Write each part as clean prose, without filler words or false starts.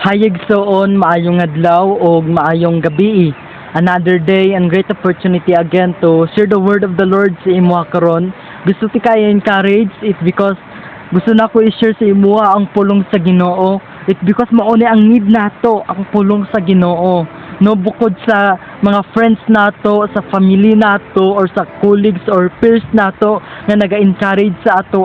Hayag soon, maayong adlaw o maayong gabi. Another day and great opportunity again to share the word of the Lord sa imuha karon. Gusto ti kaya encourage it because gusto na ko i-share sa imuha ang pulong sa Ginoo. It because mauni ang need nato ang pulong sa Ginoo. No, bukod sa mga friends nato, sa family nato or sa colleagues or peers nato nga naga-encourage sa ato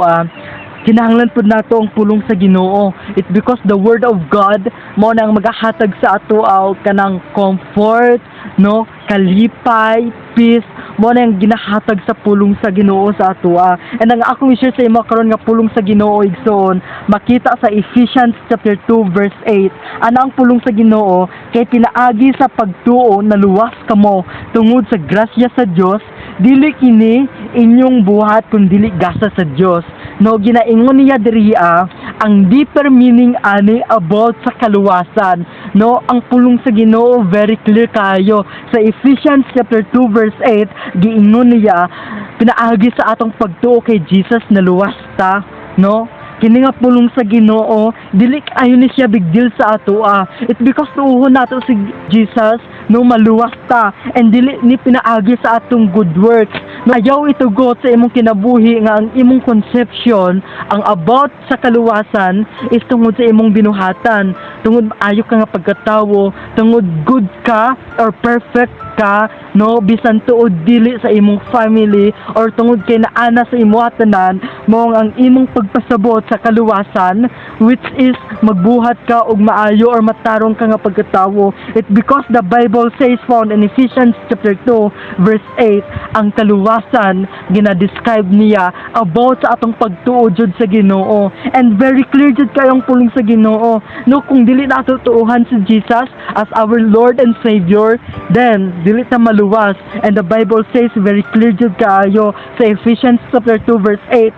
kinahanglan pud nato ang pulong sa Ginoo. It because the word of God mo nang magahatag sa ato kanang comfort, no, kalipay, peace, mo nang ginahatag sa pulong sa Ginoo sa ato. And ang akong i-share sa imo karon nga pulong sa Ginoo igsoon, makita sa Ephesians chapter 2 verse 8. Ana ang pulong sa Ginoo kay pinaagi sa pagtuo na luwas kamo tungod sa grasya sa Dios, dili kini inyong buhat kun dili gasa sa Dios. No, ginaingon niya diri ang deeper meaning ani about sa kaluwasan. No, ang pulong sa Ginoo very clear kayo sa Ephesians chapter 2 verse 8. Giingon niya pinaagi sa atong pagtuo kay Jesus na luwas ta, no. Kini nga pulong sa Ginoo dili ayon ni siya big deal sa ato. It because tuuhon nato si Jesus, no, maluwas ta and dili ni pinaagi sa atong good works. No, ayaw itugot sa imong kinabuhi nga ang imong conception ang about sa kaluwasan is tungod sa imong binuhatan, tungod ayo ka nga pagkatawo, tungod good ka or perfect ka, no, bisan tuod dili sa imong family or tungod kay naana sa imong tanan mo ang imong pagpasabot sa kaluwasan, which is magbuhat ka og maayo or matarong ka nga pagkatawo. It because the Bible says found in Ephesians chapter 2 verse 8 ang kaluwasan gina-describe niya about sa atong pagtuo jud sa Ginoo, and very clear jud kayong pulong sa Ginoo. No, kung dili nato tuuhan si Jesus as our Lord and Savior, then dili ta maluwas. And the Bible says very clear jud kaayo sa Ephesians chapter 2 verse 8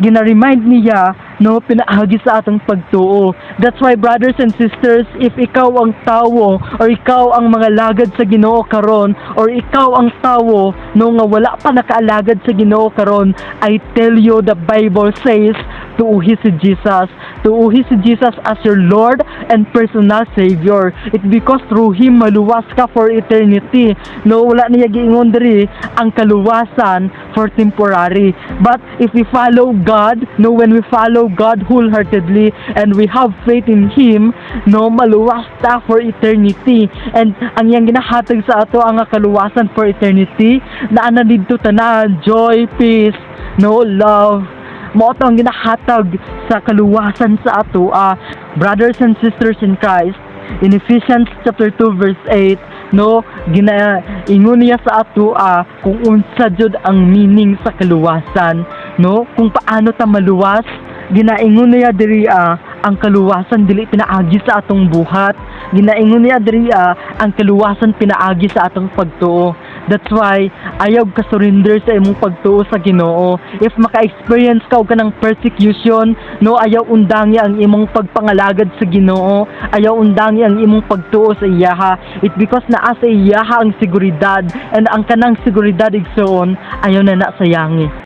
gina-remind niya, no, pinaagi sa atong pagtuo. That's why brothers and sisters, if ikaw ang tawo or ikaw ang mga lagad sa Ginoo karon or ikaw ang tawo no nga wala pa nakaalagad sa Ginoo karon, I tell you the Bible says tuuhi si Jesus. Tuuhi si Jesus as your Lord and personal Savior. It because through Him maluwas ka for eternity. No, wala niya giingon diri ang kaluwasan for temporary. But if we follow God, no, when we follow God wholeheartedly and we have faith in Him, no, maluwas ta for eternity. And ang yang ginahatag sa ato ang kaluwasan for eternity na ana didto tanan joy, peace, no, love. Mo ang ginahatag sa kaluwasan sa ato. Brothers and sisters in Christ, in Ephesians chapter 2 verse 8, no, ginaingon niya sa ato kung unsa jud ang meaning sa kaluwasan, no, kung paano ta maluwas. Ginaingon niya diri ang kaluwasan dili pinaagi sa atong buhat. Ginaingon niya diri ang kaluwasan pinaagi sa atong pagtuo. That's why ayaw ka surrender sa imong pagtuo sa Ginoo. If maka-experience ka og kanang persecution, no, ayaw undangi ang imong pagpangalagad sa Ginoo, ayaw undangi ang imong pagtuo sa iyaha. It because naa sa iyaha ang seguridad, and ang kanang seguridad igsoon ayaw na sayangi.